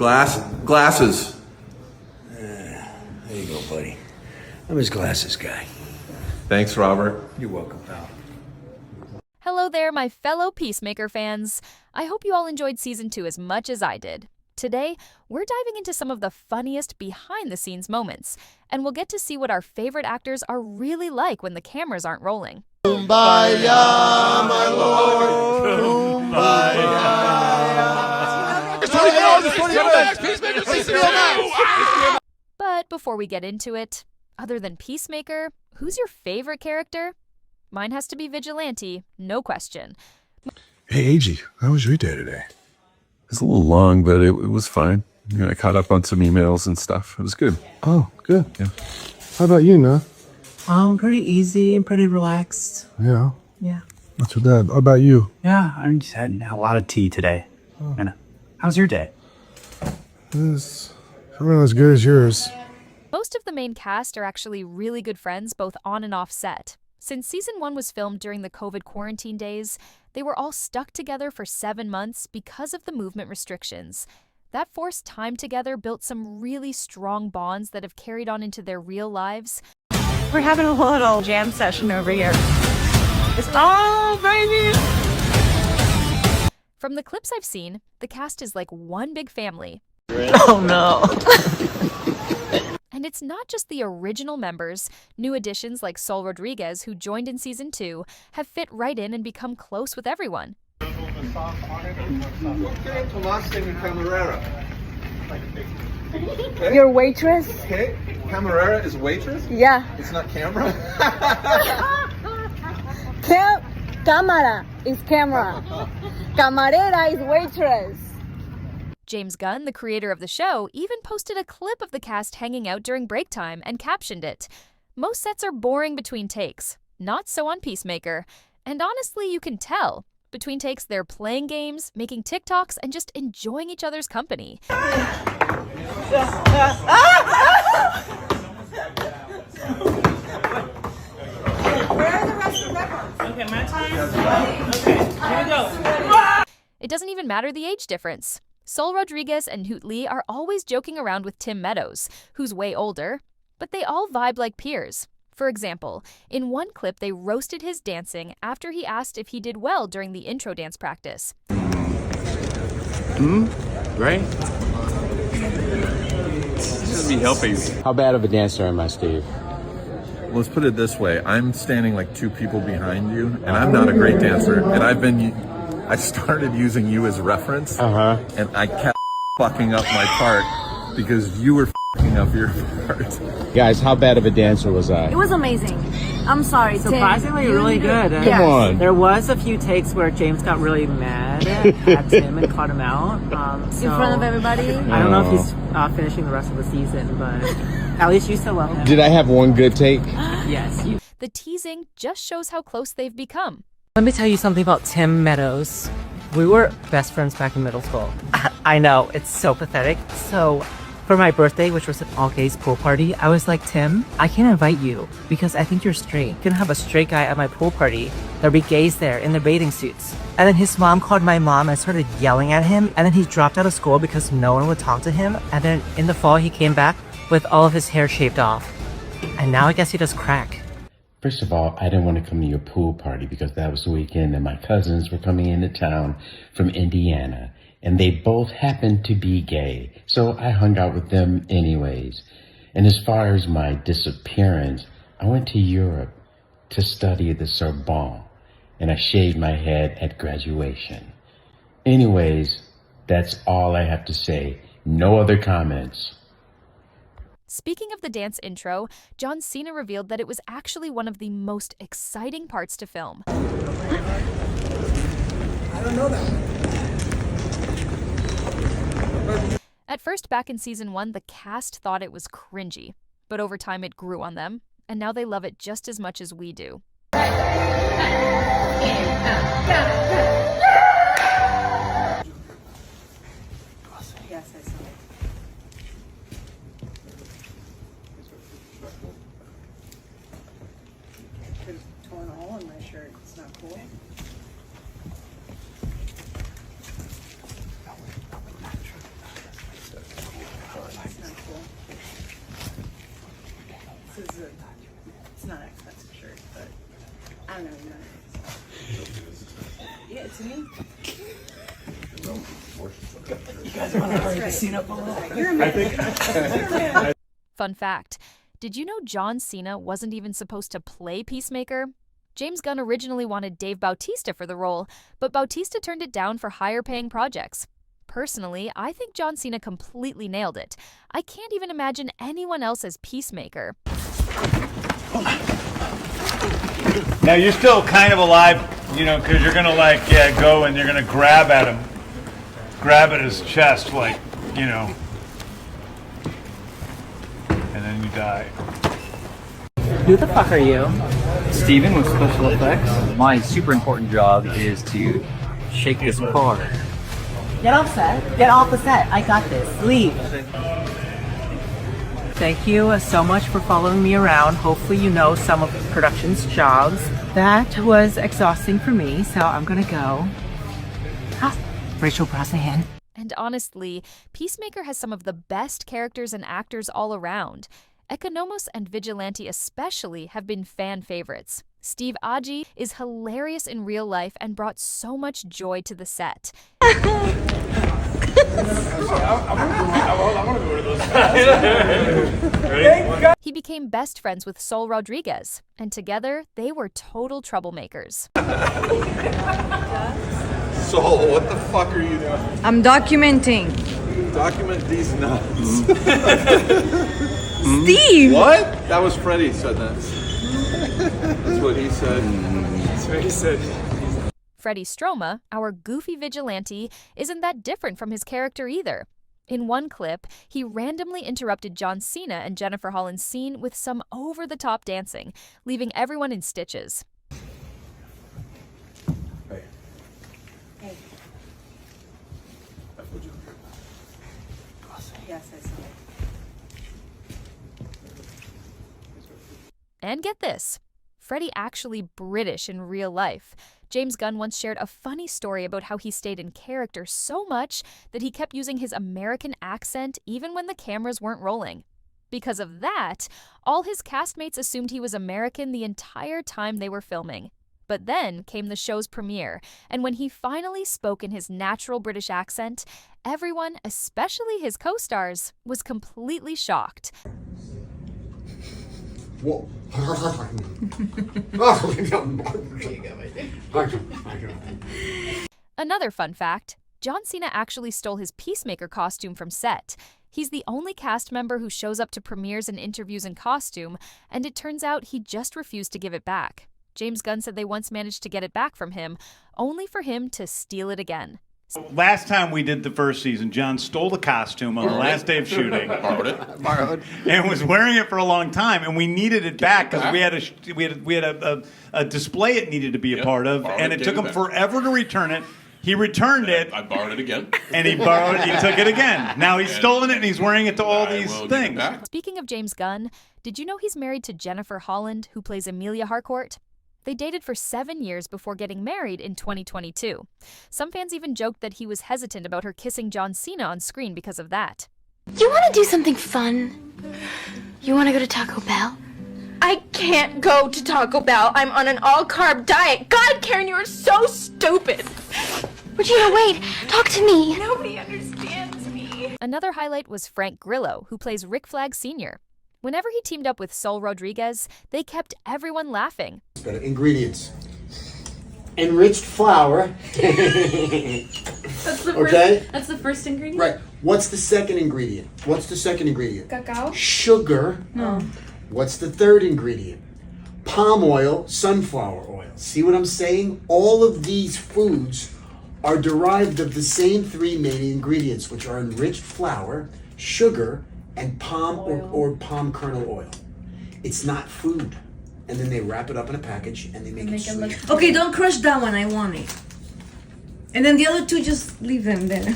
Glasses. There you go, buddy. I'm his glasses guy. Thanks, Robert. You're welcome, pal. Hello there, my fellow Peacemaker fans. I hope you all enjoyed Season 2 as much as I did. Today, we're diving into some of the funniest behind-the-scenes moments, and we'll get to see what our favorite actors are really like when the cameras aren't rolling. Kumbaya, my lord. Kumbaya. But before we get into it, other than Peacemaker, who's your favorite character? Mine has to be Vigilante, no question. Hey, AG, how was your day today? It was a little long, but it was fine. You know, I caught up on some emails and stuff. It was good. Oh, good. Yeah. How about you, Nah? Pretty easy and pretty relaxed. Yeah. Yeah. Not too bad. How about you? Yeah, I just had a lot of tea today. Oh. And how's your day? It's everyone as good as yours. Most of the main cast are actually really good friends both on and off set. Since Season 1 was filmed during the COVID quarantine days, they were all stuck together for 7 months because of the movement restrictions. That forced time together built some really strong bonds that have carried on into their real lives. We're having a little jam session over here. Oh, baby! From the clips I've seen, the cast is like one big family. Oh, no. And it's not just the original members. New additions like Sol Rodriguez, who joined in Season 2, have fit right in and become close with everyone. Your waitress? Okay, Camarera is waitress? Yeah. It's not camera? Cámara is camera. Camarera is waitress. James Gunn, the creator of the show, even posted a clip of the cast hanging out during break time and captioned it. Most sets are boring between takes. Not so on Peacemaker. And honestly, you can tell. Between takes, they're playing games, making TikToks, and just enjoying each other's company. Where are the rest of the records? Okay, my time. Okay, here we go. It doesn't even matter the age difference. Sol Rodriguez and Hoot Lee are always joking around with Tim Meadows, who's way older, but they all vibe like peers. For example, in one clip they roasted his dancing after he asked if he did well during the intro dance practice. Right? Should be helping. How bad of a dancer am I, Steve? Let's put it this way. I'm standing like 2 people behind you, and I'm not a great dancer. And I started using you as reference, and I kept fucking up my part because you were fucking up your part. Guys, how bad of a dancer was I? It was amazing. I'm sorry, Surprisingly really good. Come on. There was a few takes where James got really mad at Tim and caught him out. In front of everybody? I don't know if he's finishing the rest of the season, but at least you still love him. Did I have one good take? Yes. The teasing just shows how close they've become. Let me tell you something about Tim Meadows. We were best friends back in middle school. I know, it's so pathetic. So, for my birthday, which was an all-gays pool party, I was like, Tim, I can't invite you because I think you're straight. I'm gonna have a straight guy at my pool party. There'll be gays there in their bathing suits. And then his mom called my mom and started yelling at him. And then he dropped out of school because no one would talk to him. And then in the fall, he came back with all of his hair shaved off. And now I guess he does crack. First of all, I didn't want to come to your pool party because that was the weekend and my cousins were coming into town from Indiana. And they both happened to be gay. So I hung out with them anyways. And as far as my disappearance, I went to Europe to study the Sorbonne. And I shaved my head at graduation. Anyways, that's all I have to say. No other comments. Speaking of the dance intro, John Cena revealed that it was actually one of the most exciting parts to film. I don't know that. At first, back in Season 1, the cast thought it was cringy, but over time it grew on them, and now they love it just as much as we do. Yes, I saw it. There's a torn hole in my shirt. It's not cool. Fun fact, did you know John Cena wasn't even supposed to play Peacemaker? James Gunn originally wanted Dave Bautista for the role, but Bautista turned it down for higher-paying projects. Personally, I think John Cena completely nailed it. I can't even imagine anyone else as Peacemaker. Now you're still kind of alive, you know, because you're gonna go and you're gonna grab at him, grab at his chest, like, you know, and then you die. Who the fuck are you? Steven with special effects. My super important job is to shake this car. Get off set. Get off the set. I got this. Leave. Thank you so much for following me around. Hopefully you know some of the production's jobs. That was exhausting for me, so I'm gonna go. Rachel Brosnahan. And honestly, Peacemaker has some of the best characters and actors all around. Economos and Vigilante especially have been fan favorites. Steve Agee is hilarious in real life and brought so much joy to the set. He became best friends with Sol Rodriguez, and together they were total troublemakers. Sol, what the fuck are you doing? I'm documenting. Document these nuts. Steve! What? That was Freddie said that. That's what he said. That's what he said. Freddie Stroma, our goofy vigilante, isn't that different from his character either. In one clip, he randomly interrupted John Cena and Jennifer Holland's scene with some over-the-top dancing, leaving everyone in stitches. Hey. Hey. Yes, I saw it. And get this, Freddie actually British in real life. James Gunn once shared a funny story about how he stayed in character so much that he kept using his American accent even when the cameras weren't rolling. Because of that, all his castmates assumed he was American the entire time they were filming. But then came the show's premiere, and when he finally spoke in his natural British accent, everyone, especially his co-stars, was completely shocked. Whoa. Another fun fact, John Cena actually stole his Peacemaker costume from set. He's the only cast member who shows up to premieres and interviews in costume, and it turns out he just refused to give it back. James Gunn said they once managed to get it back from him, only for him to steal it again. Last time we did the first season, John stole the costume on the last day of shooting. Borrowed. And was wearing it for a long time, and we needed it back because we had a display it needed to be a part of, and it took him forever to return it. He returned it. I borrowed it again. And he took it again. Now he's stolen it and he's wearing it to all these things. Speaking of James Gunn, did you know he's married to Jennifer Holland, who plays Amelia Harcourt? They dated for 7 years before getting married in 2022. Some fans even joked that he was hesitant about her kissing John Cena on screen because of that. You want to do something fun? You want to go to Taco Bell? I can't go to Taco Bell. I'm on an all-carb diet. God, Karen, you are so stupid. Regina, wait. Talk to me. Nobody understands me. Another highlight was Frank Grillo, who plays Rick Flag Sr. Whenever he teamed up with Sol Rodriguez, they kept everyone laughing. Ingredients. Enriched flour. That's the first, That's the first ingredient? Right. What's the second ingredient? Cacao? Sugar. No. What's the third ingredient? Palm oil, sunflower oil. See what I'm saying? All of these foods are derived of the same three main ingredients, which are enriched flour, sugar, and palm or palm kernel oil. It's not food. And then they wrap it up in a package and they make it sweet. Okay, don't crush that one. I want it. And then the other two, just leave them there.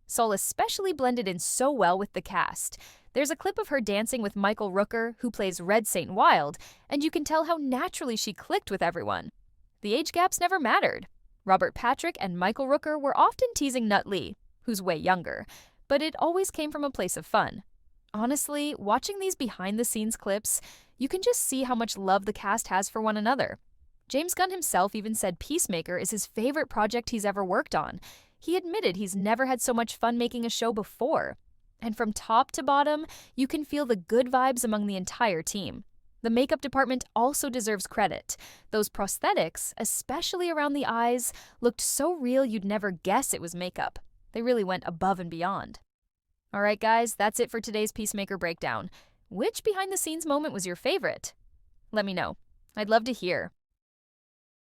Sol especially blended in so well with the cast. There's a clip of her dancing with Michael Rooker, who plays Red St. Wild, and you can tell how naturally she clicked with everyone. The age gaps never mattered. Robert Patrick and Michael Rooker were often teasing Nut Lee, who's way younger, but it always came from a place of fun. Honestly, watching these behind-the-scenes clips, you can just see how much love the cast has for one another. James Gunn himself even said Peacemaker is his favorite project he's ever worked on. He admitted he's never had so much fun making a show before. And from top to bottom, you can feel the good vibes among the entire team. The makeup department also deserves credit. Those prosthetics, especially around the eyes, looked so real you'd never guess it was makeup. They really went above and beyond. Alright guys, that's it for today's Peacemaker breakdown. Which behind-the-scenes moment was your favorite? Let me know. I'd love to hear.